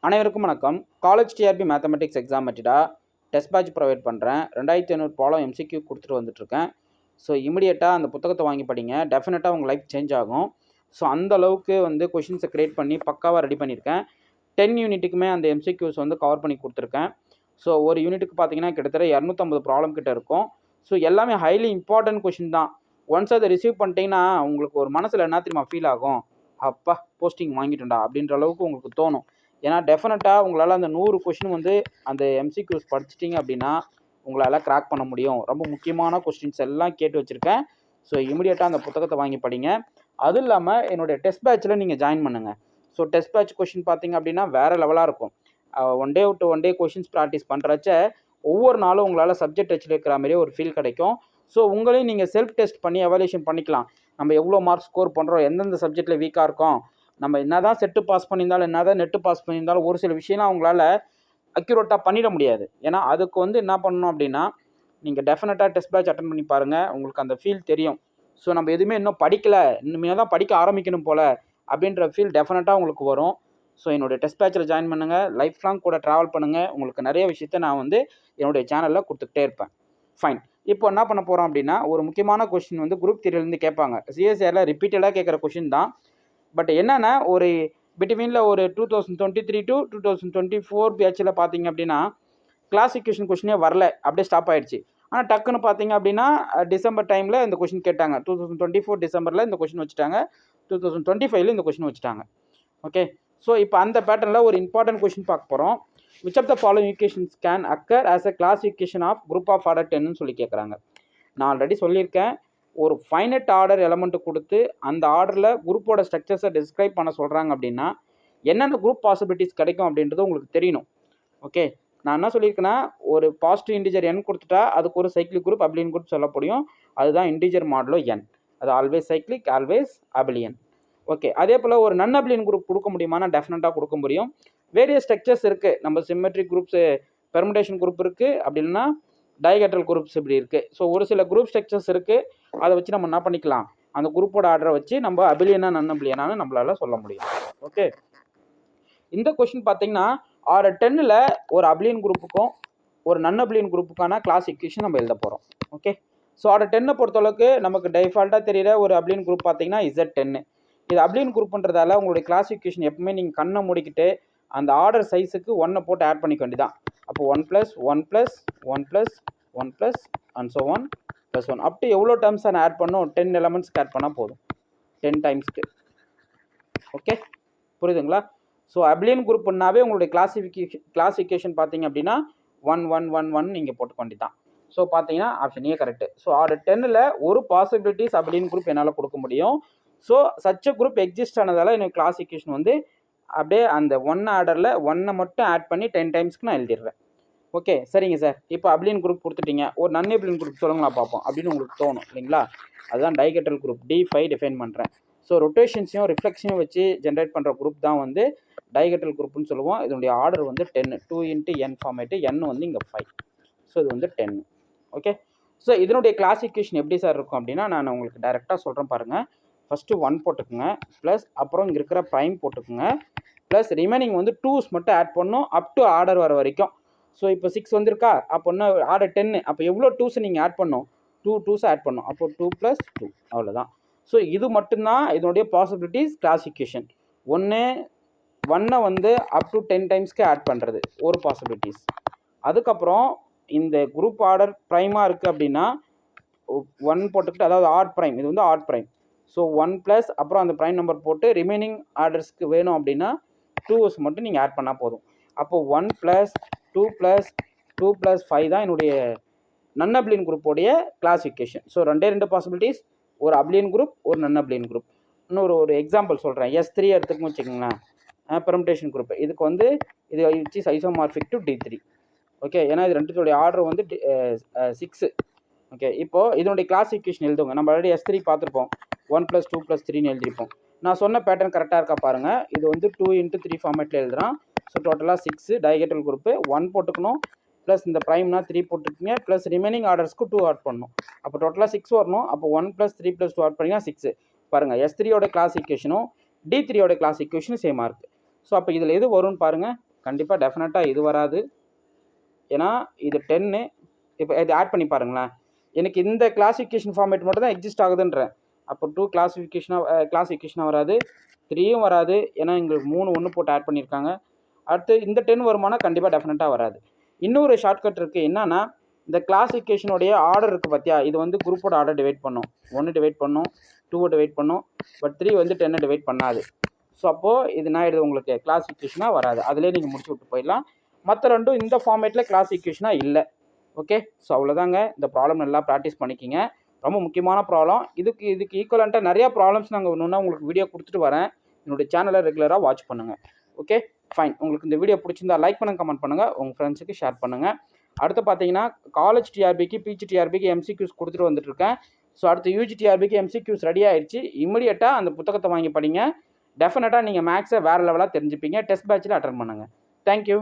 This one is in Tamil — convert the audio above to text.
அனைவருக்கும் வணக்கம். காலேஜ் டிஆர்பி மேத்தமெட்டிக்ஸ் எக்ஸாம் மெட்டீடா டெஸ்ட் பேட்ச் ப்ரொவைட் பண்ணுறேன். 2500 ப்ராப்ளம் எம்சிக்யூ கொடுத்துட்டு வந்துட்டுருக்கேன். ஸோ இமிடியேட்டாக அந்த புத்தகத்தை வாங்கி படிங்க. டெஃபினட்டாக உங்கள் லைஃப் சேஞ்ச் ஆகும். ஸோ அந்த அளவுக்கு வந்து கொஷின்ஸை க்ரியேட் பண்ணி பக்காவாக ரெடி பண்ணியிருக்கேன். 10 யூனிட்டுக்குமே அந்த எம்சிக்யூஸ் வந்து கவர் பண்ணி கொடுத்துருக்கேன். ஸோ ஒரு யூனிட்டுக்கு பார்த்தீங்கன்னா கிட்டத்தட்ட 250 ப்ராப்ளம் கிட்ட இருக்கும். ஸோ எல்லாமே ஹைலி இம்பார்ட்டன்ட் கொஷின் தான். ஒன்ஸ் அதை ரிசீவ் பண்ணிட்டீங்கன்னா உங்களுக்கு ஒரு மனசில் என்ன தெரியுமா ஃபீல் ஆகும், அப்பா போஸ்டிங் வாங்கிட்டேன்டா அப்படின்ற அளவுக்கு உங்களுக்கு தோணும். ஏன்னா டெஃபினட்டாக உங்களால் அந்த 100 கொஷின் வந்து அந்த எம்சிக்யூஸ் படிச்சிட்டிங்க அப்படின்னா உங்களால் கிராக் பண்ண முடியும். ரொம்ப முக்கியமான கொஸ்டின்ஸ் எல்லாம் கேட்டு வச்சுருக்கேன். ஸோ இமிடியேட்டாக அந்த புத்தகத்தை வாங்கி படிங்க. அதுவும் இல்லாமல் என்னுடைய டெஸ்ட் பேட்சில் நீங்கள் ஜாயின் பண்ணுங்கள். ஸோ டெஸ்ட் பேட்ச் கொஷின் பார்த்தீங்க அப்படின்னா வேறு லெவலாக இருக்கும். One day to one day questions practice பண்ணுறச்ச ஒவ்வொரு நாளும் உங்களால் சப்ஜெக்ட் வச்சுட்டு இருக்கிற மாதிரியே ஒரு ஃபீல் கிடைக்கும். ஸோ உங்களையும் நீங்கள் செல்ஃப் டெஸ்ட் பண்ணி எவாலுவேஷன் பண்ணிக்கலாம். நம்ம எவ்வளோ மார்க் ஸ்கோர் பண்ணுறோம், எந்தெந்த சப்ஜெக்டில் வீக்காக இருக்கோம், நம்ம என்ன தான் செட்டு பாஸ் பண்ணியிருந்தாலும் என்ன தான் நெட்டு பாஸ் பண்ணியிருந்தாலும் ஒரு சில விஷயம்லாம் அவங்களால அக்யூரேட்டாக பண்ணிட முடியாது. ஏன்னா அதுக்கு வந்து என்ன பண்ணணும் அப்படின்னா நீங்கள் டெஃபினட்டாக டெஸ்ட் பேட்ச் அட்டன் பண்ணி பாருங்கள், உங்களுக்கு அந்த ஃபீல் தெரியும். ஸோ நம்ம எதுவுமே இன்னும் படிக்கலை, இனிமேல் தான் படிக்க ஆரம்பிக்கணும் போல் அப்படின்ற ஃபீல் டெஃபினட்டாக உங்களுக்கு வரும். ஸோ என்னுடைய டெஸ்ட் பேட்சில் ஜாயின் பண்ணுங்கள், லைஃப் லாங் கூட ட்ராவல் பண்ணுங்கள். உங்களுக்கு நிறைய விஷயத்த நான் வந்து என்னுடைய சேனலில் கொடுத்துக்கிட்டே இருப்பேன். ஃபைன். இப்போ என்ன பண்ண போகிறோம் அப்படின்னா ஒரு முக்கியமான கொஷின் வந்து குரூப் 3லேருந்து கேட்பாங்க. சிஎஸ்ஆரில் ரிப்பீட்டடாக கேட்குற கொஷின் தான். பட் என்னென்னா ஒரு பிட்வீனில் ஒரு 2023 to 2024 பேட்சில் பார்த்தீங்க அப்படின்னா கிளாசிஃபிகேஷன் கொஷினே வரல, அப்படியே ஸ்டாப் ஆகிடுச்சு. ஆனால் டக்குன்னு பார்த்தீங்க அப்படின்னா டிசம்பர் டைமில் இந்த கொஷின் கேட்டாங்க. 2024 டிசம்பரில் இந்த கொஷின் வச்சுட்டாங்க. 2025 இந்த கொஷின் வச்சுட்டாங்க. ஓகே. ஸோ இப்போ அந்த பேட்டர்னில் ஒரு இம்பார்ட்டன்ட் கொஷின் பார்க்க போகிறோம். Which of the following equations can occur as a classification of group of order 10ன்னு சொல்லி கேட்குறாங்க. நான் ஆல்ரெடி சொல்லியிருக்கேன், ஒரு ஃபைனட் ஆர்டர் எலமெண்ட்டு கொடுத்து அந்த ஆர்டரில் குரூப்போட ஸ்ட்ரக்சர்ஸை டிஸ்கிரைப் பண்ண சொல்கிறாங்க அப்படின்னா என்னென்ன குரூப் பாசிபிலிட்டிஸ் கிடைக்கும் அப்படின்றது உங்களுக்கு தெரியணும். ஓகே. நான் என்ன சொல்லியிருக்கேன்னா ஒரு பாசிட்டிவ் இன்டிஜர் n கொடுத்துட்டா அதுக்கு ஒரு சைக்ளிக் குரூப் அபிலியன் குரூப் சொல்ல முடியும். அதுதான் இன்டிஜர் மாடலோ n. அது always cyclic, always abelian. Okay. அதே போல் ஒரு நன் அபிலியன் குரூப் கொடுக்க முடியுமானா டெஃபினட்டாக கொடுக்க முடியும். வேரியஸ் ஸ்ட்ரக்சர்ஸ் இருக்குது. நம்ம சிம்மெட்ரிக் குரூப்ஸு, பெர்முடேஷன் குரூப் இருக்குது, அப்படின்னா டைகெட்ரல் குரூப்ஸ் இப்படி இருக்குது. ஸோ ஒரு சில குரூப் ஸ்ட்ரக்சர்ஸ் இருக்குது. அதை வச்சு நம்ம என்ன பண்ணிக்கலாம், அந்த குரூப்போட ஆர்டரை வச்சு நம்ம அபிலியனா நன் அபிலியனானு நம்மளால சொல்ல முடியும். ஓகே. இந்த கொஷின் பார்த்தீங்கன்னா ஆர்டர் 10ல் ஒரு அபிலியன் குரூப்புக்கும் ஒரு நன் அபிலியன் குரூப்புக்கான கிளாசிஃபிகேஷன் நம்ம எழுத போகிறோம். ஓகே. ஸோ ஆர்டர் 10 பொறுத்தளவுக்கு நமக்கு டிஃபால்ட்டாக தெரிகிற ஒரு அபிலியன் குரூப் பார்த்தீங்கன்னா Z10. இது அபிலியன் குரூப்ன்றதால உங்களுடைய கிளாசிஃபிகேஷன் எப்பவுமே நீங்கள் கண்ணை மூடிக்கிட்டு அந்த ஆர்டர் சைஸுக்கு 1 போட்டு ஆட் பண்ணிக்க வேண்டியதான். அப்போ 1 + 1 + 1 + 1 + and so on +1 up to எவ்வளோ டேர்ம்ஸ் நான் ஆட் பண்ணோம், 10 எலமெண்ட்ஸ்க்கு ஆட் பண்ணால் போதும், 10 டைம்ஸ்க்கு. ஓகே, புரியுதுங்களா? ஸோ அபிலியன் குரூப்னாவே உங்களுடைய கிளாசிஃபிகேஷன் பார்த்தீங்க அப்படின்னா 1 1 1 1 நீங்கள் போட்டுக்க வேண்டியதான். ஸோ பார்த்தீங்கன்னா option A correct. So order 10ல் ஒரு பாசிபிலிட்டிஸ் அபிலியன் குரூப் என்னால் கொடுக்க முடியும். ஸோ சச் குரூப் எக்ஸிஸ்ட் ஆனதால் எனக்கு கிளாசிஃபிகேஷன் வந்து அப்படியே அந்த 1 ஆர்டரில் 1 மட்டும் ஆட் பண்ணி 10 டைம்ஸ்க்கு நான் எழுதிடுறேன். ஓகே, சரிங்க சார். இப்போ அபிலியன் குரூப் கொடுத்துட்டீங்க, ஒரு நன் அபிலியன் குரூப் சொல்லுங்களா பார்ப்போம் அப்படின்னு உங்களுக்கு தோணும் இல்லைங்களா? அதுதான் டைகெட்ரல் குரூப் D5 டிஃபைன் பண்ணுறேன். ஸோ ரொட்டேஷன்ஸையும் ரிஃப்ளெக்ஷனையும் வச்சு ஜென்ரேட் பண்ணுற குரூப் தான் வந்து டைகெட்ரல் குரூப்னு சொல்லுவோம். இதனுடைய ஆர்டர் வந்து 10, 2 × n ஃபார்மேட்டு, n வந்து இங்கே 5. ஸோ இது வந்து 10. ஓகே. ஸோ இதனுடைய கிளாசிஃபிகேஷன் எப்படி சார் இருக்கும் அப்படின்னா நான் உங்களுக்கு டைரெக்டாக சொல்கிறேன் பாருங்கள். ஃபஸ்ட்டு 1 போட்டுக்குங்க, ப்ளஸ் அப்புறம் இங்கே இருக்கிற ப்ரைம் போட்டுக்குங்க, ப்ளஸ் ரிமைனிங் வந்து 2s மட்டும் ஆட் பண்ணணும் அப் டு ஆர்டர் வர வரைக்கும். ஸோ இப்போ 6 வந்திருக்கா, அப்போ என்ன ஆர்டர் 10, அப்போ எவ்வளோ 2s நீங்கள் ஆட் பண்ணணும், 2 2s ஆட் பண்ணணும். அப்போ 2 + 2 அவ்வளோதான். ஸோ இது மட்டும்தான் இதனுடைய பாசிபிலிட்டிஸ் கிளாசிஃபிகேஷன். 1 வந்து அப் டு 10 டைம்ஸ்க்கு ஆட் பண்ணுறது ஒரு பாசிபிலிட்டிஸ். அதுக்கப்புறம் இந்த குரூப் ஆர்டர் ப்ரைமாக இருக்குது அப்படின்னா 1 போட்டுக்கிட்டு, அதாவது ஆட் ப்ரைம், இது வந்து ஆட் ப்ரைம். ஸோ 1 + அப்புறம் அந்த ப்ரைம் நம்பர் போட்டு ரிமைனிங் ஆர்டர்ஸ்க்கு வேணும் அப்படின்னா 2s மட்டும் நீங்கள் ஆட் பண்ணால் போதும். அப்போ 1 + 2 + 2 + 5 தான் என்னுடைய நன் அபிலியன் குரூப்போடைய கிளாசிஃபிகேஷன். ஸோ 2 பாசிபிலிட்டிஸ், ஒரு அபிலியன் குரூப், ஒரு நன் அபிலியன் குரூப். ஒரு எக்ஸாம்பிள் சொல்கிறேன். S3 எடுத்துக்கணும் வச்சுக்கோங்களேன், பெர்முடேஷன் குரூப். இதுக்கு வந்து இது it's is isomorphic to D3. Okay. ஏன்னா இது ரெண்டுத்துடைய ஆர்டர் வந்து 6. ஓகே. இப்போது இதனுடைய கிளாசிஃபிகேஷன் எழுதுங்க. நம்ம ஆல்ரெடி S3 பார்த்துருப்போம், 1 + 2 + 3ன்னு எழுதியிருப்போம். நான் சொன்ன பேட்டர்ன் கரெக்டாக இருக்கா பாருங்கள். இது வந்து 2 × 3 ஃபார்மேட்டில் எழுதுகிறான். ஸோ டோட்டலாக 6 டைகெட்ரல் குரூப்பு. 1 போட்டுக்கணும், ப்ளஸ் இந்த ப்ரைம்னா 3 போட்டுருக்கீங்க, ப்ளஸ் ரிமைனிங் ஆர்டர்ஸ்க்கு 2 ஆட் பண்ணணும். அப்போ டோட்டலாக 6 வரணும். அப்போ 1 + 3 + 2 ஆட் பண்ணிங்கன்னா 6. பாருங்கள், S3யோட கிளாசிஃபிகேஷனும் D3யோட கிளாஸ் ஈக்குவேஷன் சேமாக இருக்குது. ஸோ அப்போ இதில் எது வரும்னு பாருங்கள். கண்டிப்பாக டெஃபினட்டாக இது வராது. ஏன்னா இது 10. இப்போ இது ஆட் பண்ணி பாருங்களேன். எனக்கு இந்த கிளாசிஃபிகேஷன் ஃபார்மேட் மட்டும் தான் எக்ஸிஸ்ட் ஆகுதுன்றேன். அப்போ 2 கிளாசிஃபிகேஷனாக வராது, 3யும் வராது. ஏன்னா எங்களுக்கு 3 ஒன்று போட்டு ஆட் பண்ணியிருக்காங்க. அடுத்து இந்த 10 வருமானா கண்டிப்பாக டெஃபினட்டாக வராது. இன்னொரு ஷார்ட்கட் இருக்குது. என்னன்னா இந்த கிளாசிஃபிகேஷனுடைய ஆர்டர் இருக்குது பார்த்தியா, இது வந்து குரூப்போட ஆர்டர் டிவைட் பண்ணும். 1 டிவைட் பண்ணும், 2 டிவைட் பண்ணும், பட் 3 வந்து 10 டிவைட் பண்ணாது. ஸோ அப்போது இது என்ன ஆகிடுது, உங்களுக்கு கிளாசிஃபிகேஷனாக வராது. அதிலே நீங்கள் முடிச்சு விட்டு போயிடலாம். மற்ற ரெண்டும் இந்த ஃபார்மேட்டில் கிளாசிஃபிகேஷனாக இல்லை. ஓகே, ஸோ அவ்வளோதாங்க. இந்த ப்ராப்ளம் நல்லா ப்ராக்டிஸ் பண்ணிக்கிங்க. ரொம்ப முக்கியமான ப்ராப்ளம். இதுக்கு ஈக்குவலண்ட்டாக நிறையா ப்ராப்ளம்ஸ் நாங்கள் ஒன்று உங்களுக்கு வீடியோ கொடுத்துட்டு வரேன். என்னுடைய சேனலை ரெகுலராக வாட்ச் பண்ணுங்கள். Okay fine. உங்களுக்கு இந்த வீடியோ பிடிச்சிருந்தா லைக் பண்ணுங்கள், கமெண்ட் பண்ணுங்கள், உங்கள் ஃப்ரெண்ட்ஸுக்கு ஷேர் பண்ணுங்கள். அடுத்து பார்த்தீங்கன்னா காலேஜ் டிஆர்பிக்கு பிஜி டிஆர்பிக்கு எம்சிக்யூஸ் கொடுத்துட்டு வந்துட்டுருக்கேன். ஸோ அடுத்து யூஜி டிஆர்பிக்கு எம்சிக்யூஸ் ரெடி ஆகிடுச்சு. இமிடியேட்டாக அந்த புத்தகத்தை வாங்கி படிங்க. டெஃபினட்டாக நீங்கள் மேக்ஸை வேறு லெவலாக தெரிஞ்சுப்பீங்க. டெஸ்ட் பேட்சில் அட்டன் பண்ணுங்கள். தேங்க்யூ.